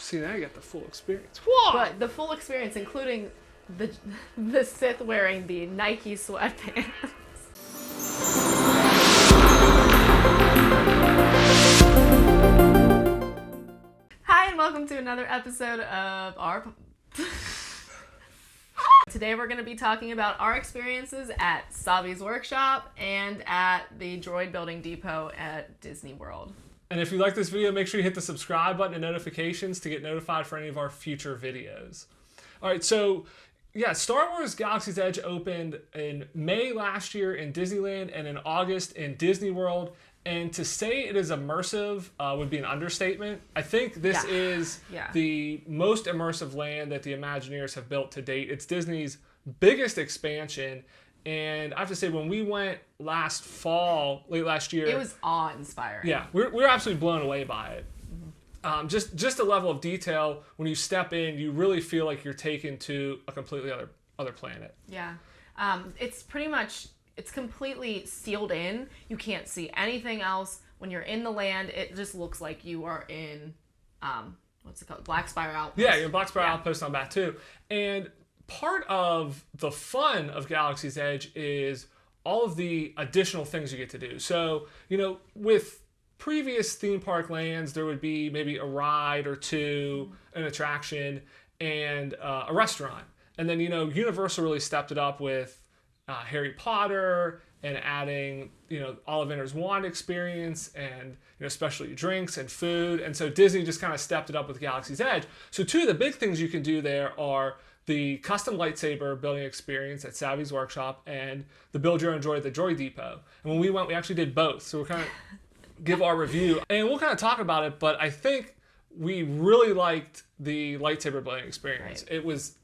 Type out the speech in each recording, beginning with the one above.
See, now you got the full experience. Whoa! But the full experience, including the Sith wearing the Nike sweatpants. Hi, and welcome to another episode of our... Today we're going to be talking about our experiences at Savi's workshop and at the Droid Building Depot at Disney World. And if you like this video, make sure you hit the subscribe button and notifications to get notified for any of our future videos. All right, so yeah, Star Wars Galaxy's Edge opened in May last year in Disneyland and in August in Disney World. And to say it is immersive would be an understatement. I think this is the most immersive land that the Imagineers have built to date. It's Disney's biggest expansion. And I have to say, when we went last fall, late last year... It was awe-inspiring. Yeah, we were absolutely blown away by it. Mm-hmm. Just the level of detail, when you step in, you really feel like you're taken to a completely other planet. Yeah. It's pretty much... It's completely sealed in. You can't see anything else. When you're in the land, it just looks like you are in, what's it called? Black Spire Outpost. Yeah, you're in Black Spire Outpost on Batuu. And part of the fun of Galaxy's Edge is all of the additional things you get to do. So, you know, with previous theme park lands, there would be maybe a ride or two, an attraction, and a restaurant. And then, you know, Universal really stepped it up with Harry Potter and adding, you know, Ollivander's Wand experience and, you know, specialty drinks and food. And so Disney just kind of stepped it up with Galaxy's Edge. So two of the big things you can do there are the custom lightsaber building experience at Savi's workshop and the build your own droid at the Droid Depot. And when we went, we actually did both. So we're kind of give our review and we'll kind of talk about it. But I think we really liked the lightsaber building experience. Right. It was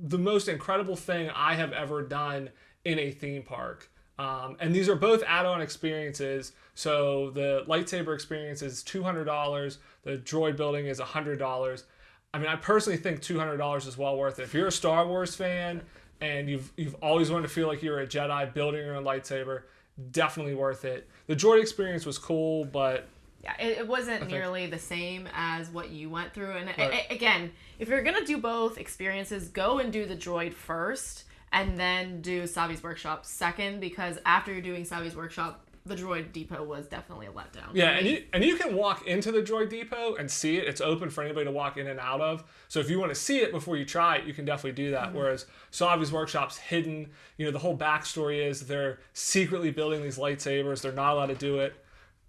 the most incredible thing I have ever done in a theme park. And these are both add-on experiences. So the lightsaber experience is $200. The droid building is $100. I mean, I personally think $200 is well worth it. If you're a Star Wars fan and you've always wanted to feel like you're a Jedi building your own lightsaber, definitely worth it. The droid experience was cool, but... Yeah, it wasn't nearly the same as what you went through. And again, if you're going to do both experiences, go and do the droid first and then do Savi's workshop second, because after you're doing Savi's workshop, the Droid Depot was definitely a letdown. Yeah, and you can walk into the Droid Depot and see it. It's open for anybody to walk in and out of. So if you want to see it before you try it, you can definitely do that. Mm-hmm. Whereas Savi's workshop's hidden. You know, the whole backstory is they're secretly building these lightsabers. They're not allowed to do it.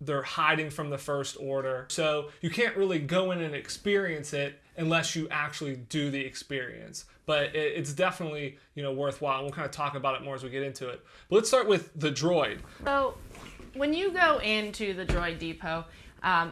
They're hiding from the First Order. So you can't really go in and experience it unless you actually do the experience. But it's definitely, you know, worthwhile. We'll kind of talk about it more as we get into it. But let's start with the droid. So when you go into the Droid Depot,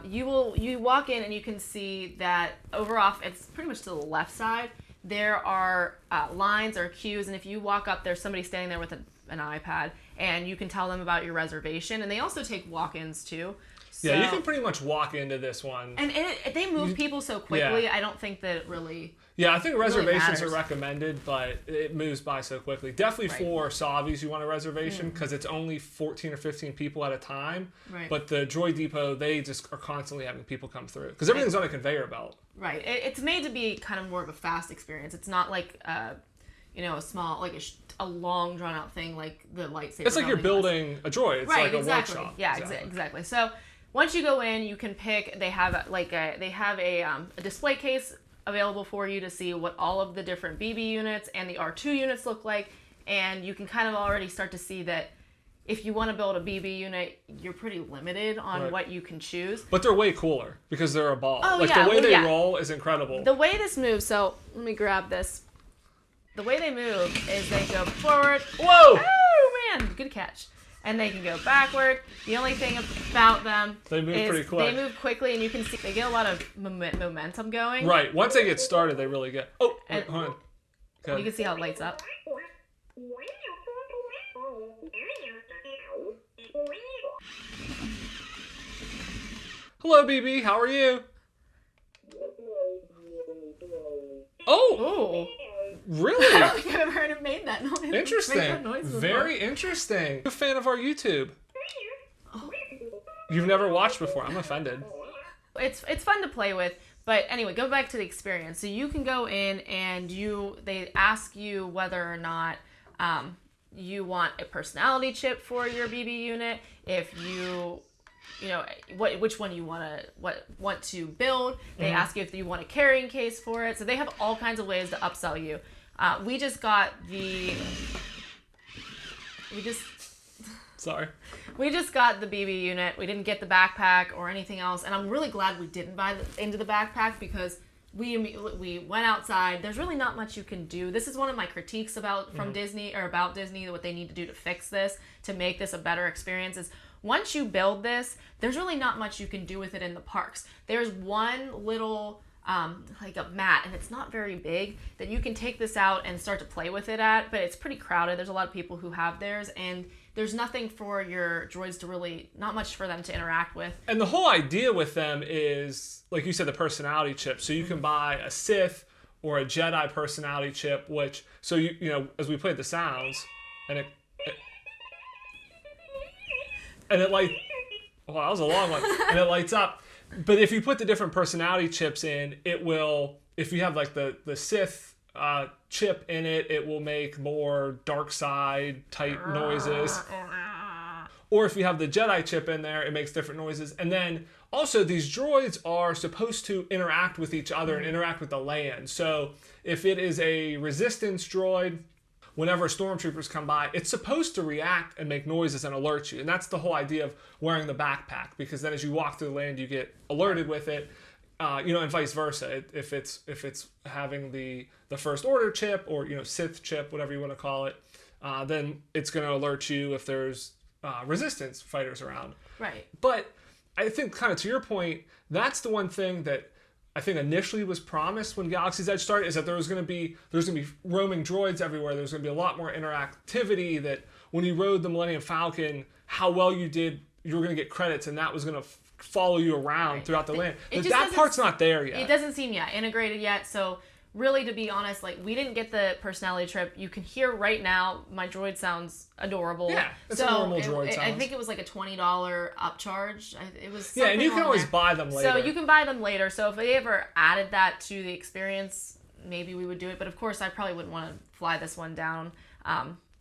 you walk in and you can see that it's pretty much to the left side. There are lines or queues, and if you walk up, there's somebody standing there with an iPad, and you can tell them about your reservation. And they also take walk-ins too. So, yeah, you can pretty much walk into this one. And they move people so quickly, I don't think that it really... Yeah, I think reservations are recommended, but it moves by so quickly. Definitely for Savi's, you want a reservation because it's only 14 or 15 people at a time. Right. But the Droid Depot, they just are constantly having people come through because everything's on a conveyor belt. Right. It's made to be kind of more of a fast experience. It's not like, you know, a small, like a long drawn out thing like the lightsaber. It's like you're building a droid. It's like a workshop. Yeah, exactly. So once you go in, you can pick. They have a display case available for you to see what all of the different BB units and the R2 units look like, and you can kind of already start to see that if you want to build a BB unit, you're pretty limited on what you can choose. But they're way cooler because they're a ball. The way they roll is incredible. The way this moves, so let me grab this. The way they move is they go forward. Whoa! Oh man, good catch. And they can go backward. The only thing about them they move pretty quick. They move quickly, and you can see they get a lot of momentum going. Right. Once they get started, they really get. Oh, hold on. Okay. You can see how it lights up. Hello, BB. How are you? Oh. Really? I don't think I've ever heard it made that noise. Interesting. Very interesting. I'm a fan of our YouTube. You've never watched before. I'm offended. It's fun to play with, But anyway, go back to the experience. So you can go in and they ask you whether or not you want a personality chip for your BB unit. If which one you want to build. They ask you if you want a carrying case for it. So they have all kinds of ways to upsell you. We just got the BB unit. We didn't get the backpack or anything else, and I'm really glad we didn't buy into the backpack because we went outside. There's really not much you can do. This is one of my critiques about Disney, what they need to do to fix this, to make this a better experience is once you build this, there's really not much you can do with it in the parks. There's one little like a mat, and it's not very big, that you can take this out and start to play with it at, but it's pretty crowded. There's a lot of people who have theirs, and there's nothing for your droids to really, not much for them to interact with. And the whole idea with them is, like you said, the personality chip. So you can buy a Sith or a Jedi personality chip, which, so you know, as we played the sounds, and it like, oh, that was a long one, and it lights up. But if you put the different personality chips in, it will, if you have like the Sith chip in it, it will make more dark side type noises. Or if you have the Jedi chip in there, it makes different noises. And then also these droids are supposed to interact with each other and interact with the land. So if it is a resistance droid, whenever stormtroopers come by, it's supposed to react and make noises and alert you. And that's the whole idea of wearing the backpack, because then as you walk through the land, you get alerted with it, and vice versa. If it's having the First Order chip or, Sith chip, whatever you want to call it, then it's going to alert you if there's resistance fighters around. Right. But I think, kind of to your point, that's the one thing that I think initially was promised when Galaxy's Edge started, is that there's going to be roaming droids everywhere. There's going to be a lot more interactivity, that when you rode the Millennium Falcon, how well you did, you were going to get credits, and that was going to follow you around throughout the land. That part's not there yet. It doesn't seem integrated yet. So really, to be honest, like, we didn't get the personality trip. You can hear right now my droid sounds adorable. Yeah, it's a normal droid sound. I think it was like a $20 upcharge. It was and you can always buy them later. So you can buy them later. So if they ever added that to the experience, maybe we would do it. But of course, I probably wouldn't want to fly this one down.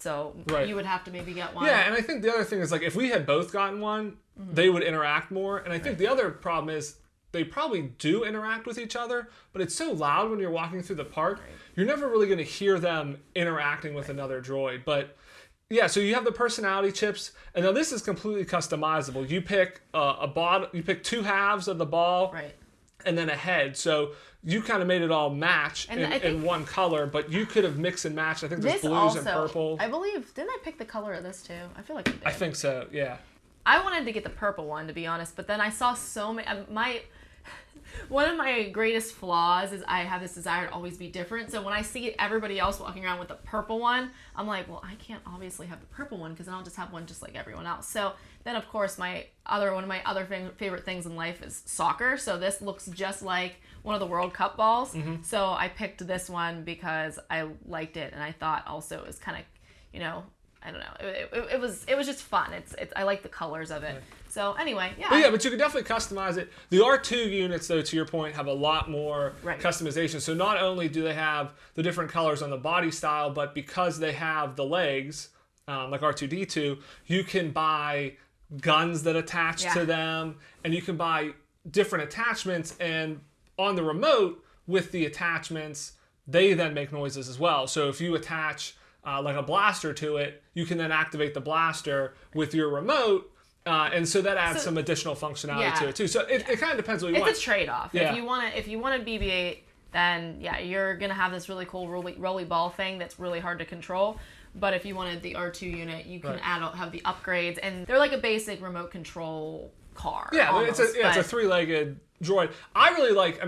So you would have to maybe get one. Yeah, and I think the other thing is, like, if we had both gotten one, they would interact more. And I think the other problem is, they probably do interact with each other, but it's so loud when you're walking through the park, you're never really going to hear them interacting with another droid. But yeah, so you have the personality chips, and now this is completely customizable. You pick you pick two halves of the ball, and then a head. So you kind of made it all match in one color, but you could have mixed and matched. I think there's blues and purple. I believe, didn't I pick the color of this too? I feel like I did. I think so, yeah. I wanted to get the purple one, to be honest, but then I saw so many. One of my greatest flaws is I have this desire to always be different. So when I see everybody else walking around with the purple one, I'm like, well, I can't obviously have the purple one because then I'll just have one just like everyone else. So then, of course, one of my other favorite things in life is soccer. So this looks just like one of the World Cup balls. So I picked this one because I liked it, and I thought also it was kind of, I don't know. It was just fun. I like the colors of it. Right. So anyway, yeah. But you can definitely customize it. The R2 units, though, to your point, have a lot more customization. So not only do they have the different colors on the body style, but because they have the legs, like R2-D2, you can buy guns that attach to them, and you can buy different attachments. And on the remote, with the attachments, they then make noises as well. So if you attach like a blaster to it, you can then activate the blaster with your remote, and so that adds some additional functionality to it too. So it kind of depends what you want. It's a trade-off. Yeah. If you want a BB-8, then you're gonna have this really cool rolly ball thing that's really hard to control. But if you wanted the R2 unit, you can have the upgrades, and they're like a basic remote control car. Yeah, almost, it's a three-legged droid. I really like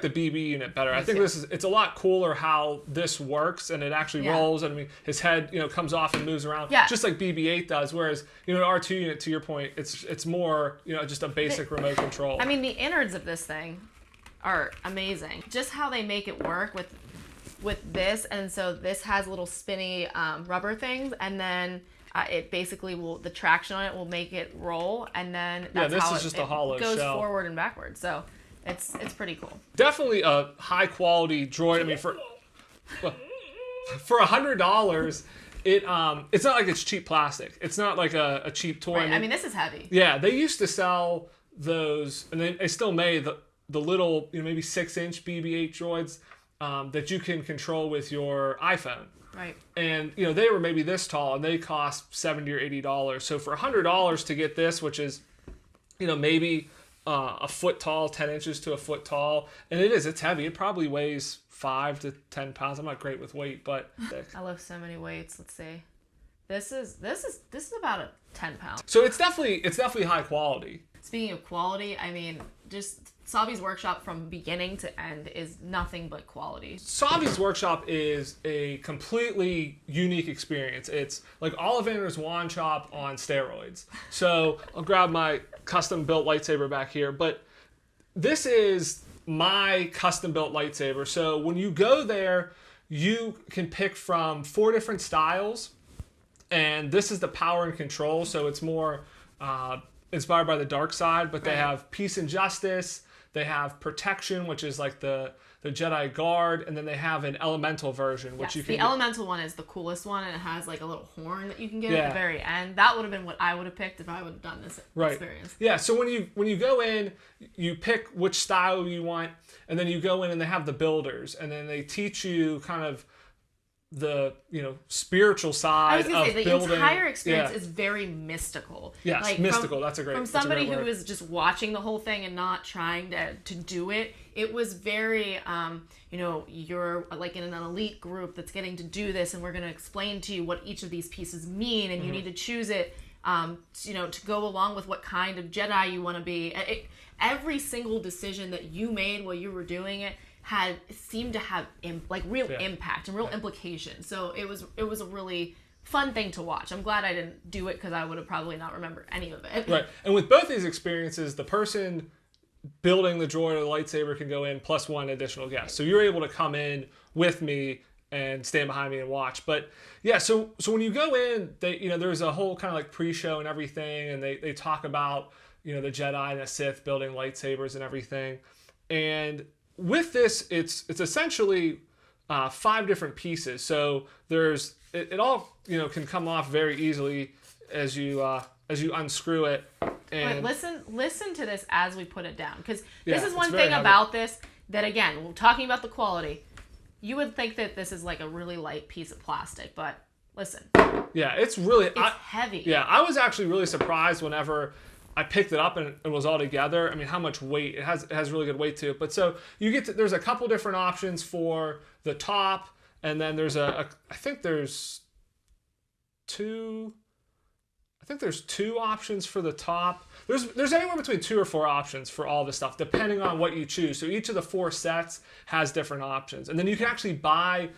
the BB unit better. I think it's a lot cooler how this works, and it actually rolls. And I mean, his head, comes off and moves around, just like BB-8 does. Whereas, an R2 unit, to your point, it's more, just a basic remote control. I mean, the innards of this thing are amazing. Just how they make it work with this, and so this has little spinny rubber things, and then it basically the traction on it will make it roll, and then that's this is just a hollow goes shell. Forward and backward. So. It's pretty cool. Definitely a high quality droid. I mean, for $100, it's not like it's cheap plastic. It's not like a cheap toy. Right. I mean, this is heavy. Yeah, they used to sell those, and they still made the little, maybe 6-inch BB-8 droids that you can control with your iPhone. Right. And they were maybe this tall, and they cost $70 or $80. So for $100 to get this, which is maybe a foot tall, 10 inches to a foot tall, and it's heavy. It probably weighs 5 to 10 pounds. I'm not great with weight, but I love so many weights. Let's see. This is about a 10 pound. So it's definitely high quality. Speaking of quality, I mean, just Savi's workshop from beginning to end is nothing but quality. Savi's workshop is a completely unique experience. It's like Ollivander's wand shop on steroids. So I'll grab my custom built lightsaber back here, but this is my custom built lightsaber. So when you go there, you can pick from 4 different styles, and this is the power and control. So it's more inspired by the dark side, but they have peace and justice. They have protection, which is like the Jedi Guard, and then they have an elemental version, which you can. The elemental one is the coolest one, and it has like a little horn that you can get at the very end. That would have been what I would have picked if I would have done this experience. Yeah. So when you go in, you pick which style you want, and then you go in and they have the builders, and then they teach you kind of the spiritual side of building. The entire experience is very mystical. Yes, like mystical. That's a great. From somebody who was just watching the whole thing and not trying to do it, it was very you're like in an elite group that's getting to do this, and we're going to explain to you what each of these pieces mean, and you need to choose it to go along with what kind of Jedi you want to be. Every single decision that you made while you were doing it seemed to have real impact and real implications. So it was a really fun thing to watch. I'm glad I didn't do it, because I would have probably not remembered any of it. Right. And with both these experiences, the person building the droid or the lightsaber can go in plus 1 additional guest. So you're able to come in with me and stand behind me and watch. But yeah, so when you go in, there's a whole kind of like pre-show and everything, and they talk about the Jedi and the Sith building lightsabers and everything. And with this, it's essentially 5 different pieces. So there's it all can come off very easily as you unscrew it. And listen to this as we put it down, because this is one thing about this that, again, we're talking about the quality. You would think that this is like a really light piece of plastic, but listen. Yeah, it's heavy. Yeah, I was actually really surprised whenever I picked it up and it was all together. I mean, how much weight it has really good weight to it. But so there's a couple different options for the top, and then there's I think there's 2 options for the top. There's anywhere between 2 or 4 options for all this stuff, depending on what you choose. So each of the 4 sets has different options, and then you can actually buy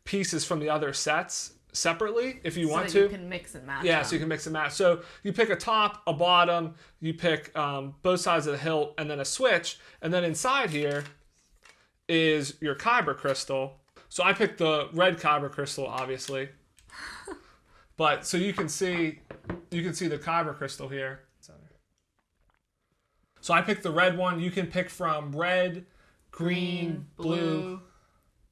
pieces from the other sets separately if you want to. You can mix and match. Yeah, so you can mix and match. So you pick a top, a bottom, you pick both sides of the hilt, and then a switch. And then inside here is your kyber crystal. So I picked the red kyber crystal, obviously. But so you can see the kyber crystal here. So I picked the red one. You can pick from red, green, blue,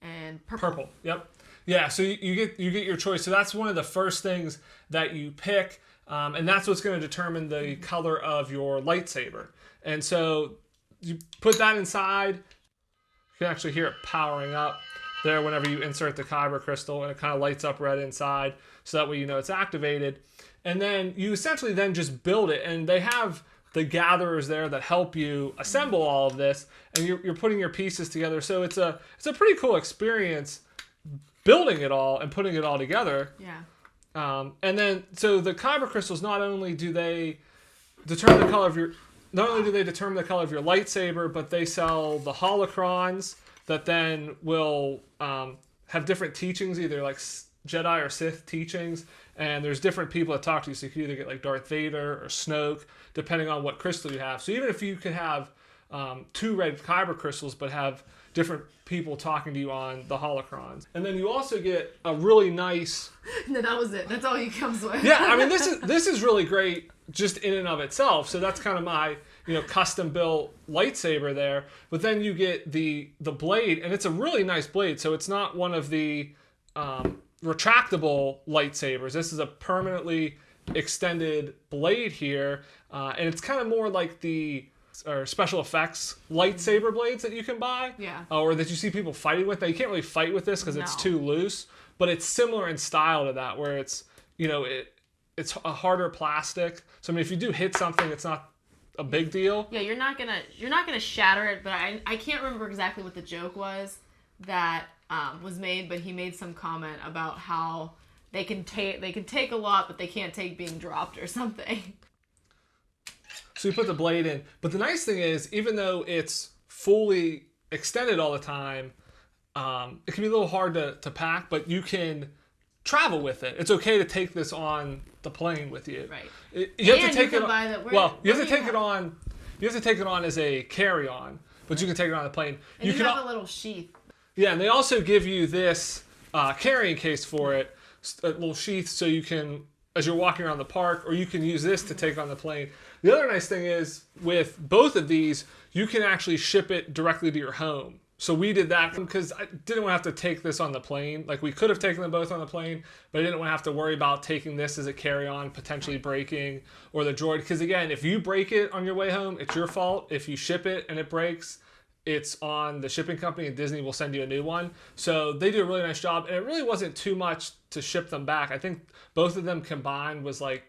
and purple. Yep. Yeah, so you get your choice. So that's one of the first things that you pick, and that's what's going to determine the color of your lightsaber. And so you put that inside. You can actually hear it powering up there whenever you insert the kyber crystal, and it kind of lights up red inside, so that way you know it's activated. And then you essentially then just build it, and they have the gatherers there that help you assemble all of this, and you're putting your pieces together. So it's a pretty cool experience building it all and putting it all together. Yeah. And then, so the kyber crystals, not only do they determine the color of your lightsaber, but they sell the holocrons that then will have different teachings, either like Jedi or Sith teachings. And there's different people that talk to you, so you can either get like Darth Vader or Snoke, depending on what crystal you have. So even if you could have 2 red kyber crystals, but have different people talking to you on the holocrons. And then you also get a really nice... No, that was it. That's all he comes with. Yeah, I mean, this is really great just in and of itself. So that's kind of my custom built lightsaber there. But then you get the blade, and it's a really nice blade. So it's not one of the retractable lightsabers. This is a permanently extended blade here, and it's kind of more like the special effects lightsaber blades that you can buy, or that you see people fighting with. Now you can't really fight with this because it's too loose, but it's similar in style to that, where it's it's a harder plastic. So I mean, if you do hit something, it's not a big deal. Yeah, you're not gonna shatter it. But I can't remember exactly what the joke was that was made, but he made some comment about how they can take a lot, but they can't take being dropped or something. So you put the blade in. But the nice thing is, even though it's fully extended all the time, it can be a little hard to pack, but you can travel with it. It's okay to take this on the plane with you. Right. You have to take it on. You have to take it on. You have to take it on as a carry-on, but you can take it on the plane. And you can have a little sheath. Yeah, and they also give you this carrying case for it, a little sheath, so you can, as you're walking around the park, or you can use this to take on the plane. The other nice thing is, with both of these, you can actually ship it directly to your home. So we did that because I didn't want to have to take this on the plane. Like, we could have taken them both on the plane, but I didn't want to have to worry about taking this as a carry-on, potentially breaking, or the droid. Because again, if you break it on your way home, it's your fault. If you ship it and it breaks, it's on the shipping company, and Disney will send you a new one. So they do a really nice job, and it really wasn't too much to ship them back. I think both of them combined was like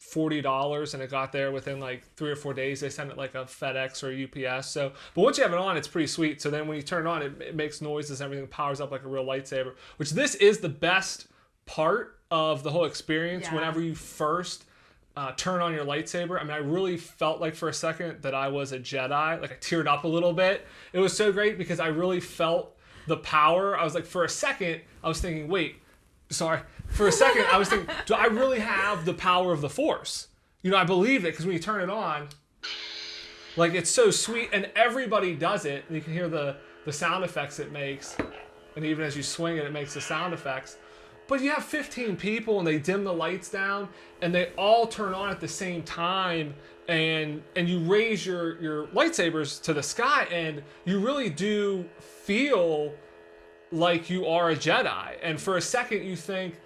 $40, and it got there within like 3 or 4 days. They sent it like a FedEx or a UPS. So, but once you have it on, it's pretty sweet. So then when you turn it on, it makes noises and everything, powers up like a real lightsaber, which this is the best part of the whole experience. Yeah. Whenever you first turn on your lightsaber, I mean, I really felt like for a second that I was a Jedi. Like, I teared up a little bit. It was so great because I really felt the power. I was like, for a second, I was thinking, for a second, I was thinking, do I really have the power of the Force? I believed it, because when you turn it on, like, it's so sweet, and everybody does it, and you can hear the sound effects it makes, and even as you swing it, it makes the sound effects. But you have 15 people, and they dim the lights down, and they all turn on at the same time, and you raise your lightsabers to the sky, and you really do feel like you are a Jedi. And for a second, you think,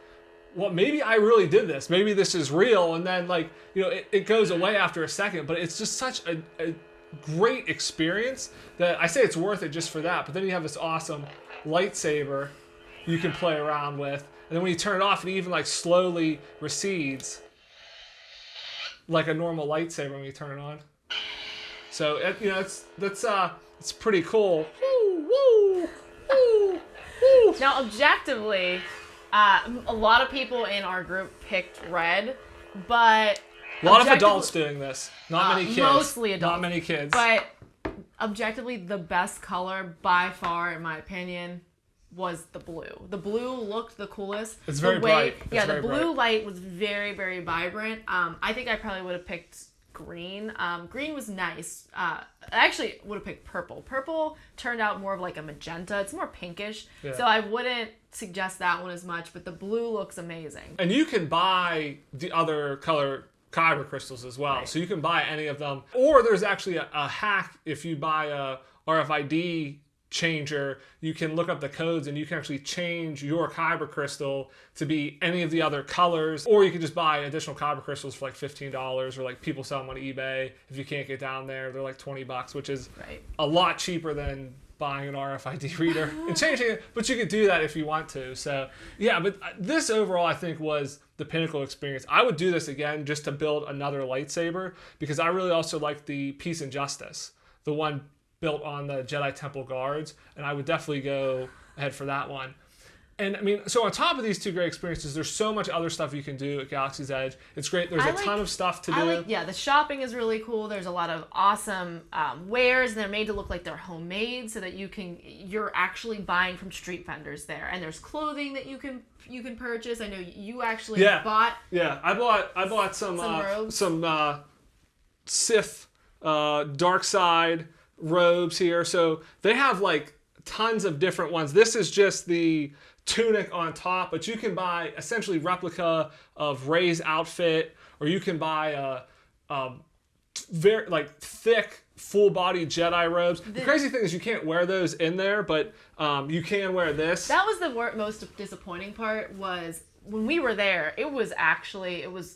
well, maybe I really did this. Maybe this is real. And then, like, it goes away after a second. But it's just such a great experience that I say it's worth it just for that. But then you have this awesome lightsaber you can play around with. And then when you turn it off, it even, like, slowly recedes like a normal lightsaber when you turn it on. So, it's pretty cool. Woo, woo, woo. Now, objectively, a lot of people in our group picked red, but a lot of adults doing this. Not many kids. Mostly adults. Not many kids. But objectively, the best color by far, in my opinion, was the blue. The blue looked the coolest. It's very bright. Yeah, the blue light was very, very vibrant. I think I probably would have picked green. Green was nice. I actually would have picked purple. Purple turned out more of like a magenta. It's more pinkish. Yeah. So I wouldn't suggest that one as much, but the blue looks amazing. And you can buy the other color kyber crystals as well. Right. So you can buy any of them. Or there's actually a hack. If you buy a RFID changer, you can look up the codes and you can actually change your kyber crystal to be any of the other colors, or you can just buy additional kyber crystals for like $15, or like people sell them on eBay. If you can't get down there, they're like $20, which is a lot cheaper than buying an RFID reader and changing it, but you could do that if you want to. So yeah, but this overall I think was the pinnacle experience. I would do this again just to build another lightsaber, because I really also like the Peace and Justice, the one built on the Jedi Temple Guards, and I would definitely go ahead for that one. And I mean, so on top of these two great experiences, there's so much other stuff you can do at Galaxy's Edge. It's great. There's a ton of stuff to do. The shopping is really cool. There's a lot of awesome wares, and they're made to look like they're homemade, so that you're actually buying from street vendors there. And there's clothing that you can purchase. I know you actually bought. Yeah, I bought some robes. Some Sith dark side robes here. So they have like tons of different ones. This is just the tunic on top, but you can buy essentially replica of Rey's outfit, or you can buy a very like thick, full-body Jedi robes. The crazy thing is you can't wear those in there, but you can wear this. That was the most disappointing part. Was when we were there, it was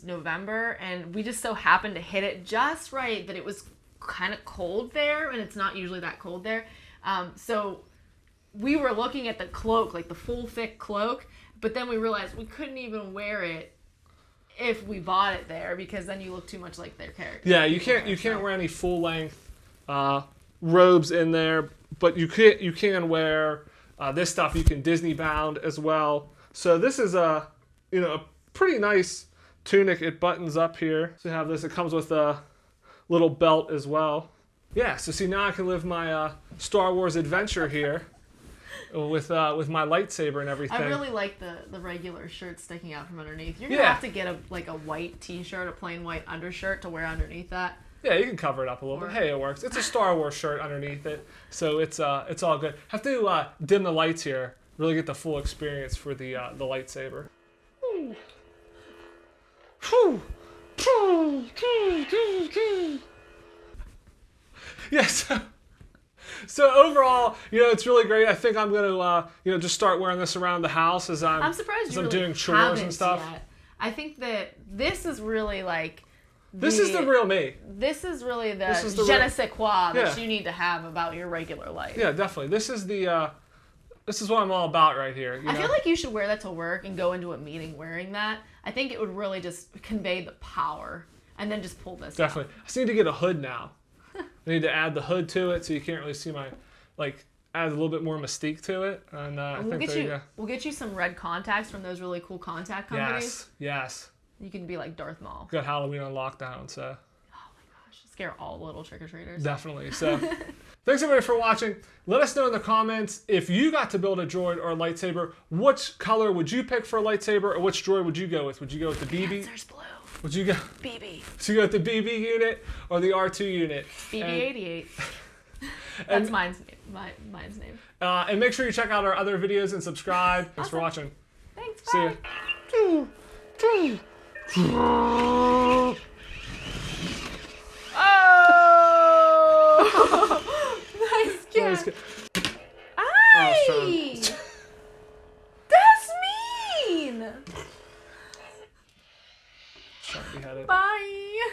November, and we just so happened to hit it just right that it was kind of cold there, and it's not usually that cold there. So we were looking at the cloak, like the full thick cloak, but then we realized we couldn't even wear it if we bought it there, because then you look too much like their character. Yeah, you can't wear any full length robes in there, but you can wear this stuff. You can Disney bound as well. So this is a pretty nice tunic. It buttons up here. So you have this. It comes with a little belt as well. Yeah. So see, now I can live my Star Wars adventure here with my lightsaber and everything. I really like the regular shirt sticking out from underneath. You're gonna have to get a white T-shirt, a plain white undershirt to wear underneath that. Yeah, you can cover it up a little bit. Hey, it works. It's a Star Wars shirt underneath it, so it's all good. Have to dim the lights here. Really get the full experience for the lightsaber. Yes. So overall, it's really great. I think I'm gonna, just start wearing this around the house as I'm surprised I'm doing chores and stuff. Yet. I think that this is really like. This is the real me. This is really the je ne sais quoi that you need to have about your regular life. Yeah, definitely. This is what I'm all about right here. I feel like you should wear that to work and go into a meeting wearing that. I think it would really just convey the power, and then just pull this. Definitely. I just need to get a hood now. I need to add the hood to it so you can't really see my add a little bit more mystique to it. And we'll get you some red contacts from those really cool contact companies. Yes. You can be like Darth Maul. Got Halloween on lockdown, so. Oh my gosh, scare all the little trick-or-treaters. Definitely. So, thanks everybody for watching. Let us know in the comments if you got to build a droid or a lightsaber. Which color would you pick for a lightsaber, or which droid would you go with? Would you go with the BB? The answer's blue. Would you go? BB. Would you go with the BB unit or the R2 unit? BB-88. That's mine's name. And make sure you check out our other videos and subscribe. Thanks for watching. Thanks. See Bye. ya. Oh! Nice catch. Aye! That's mean! Bye.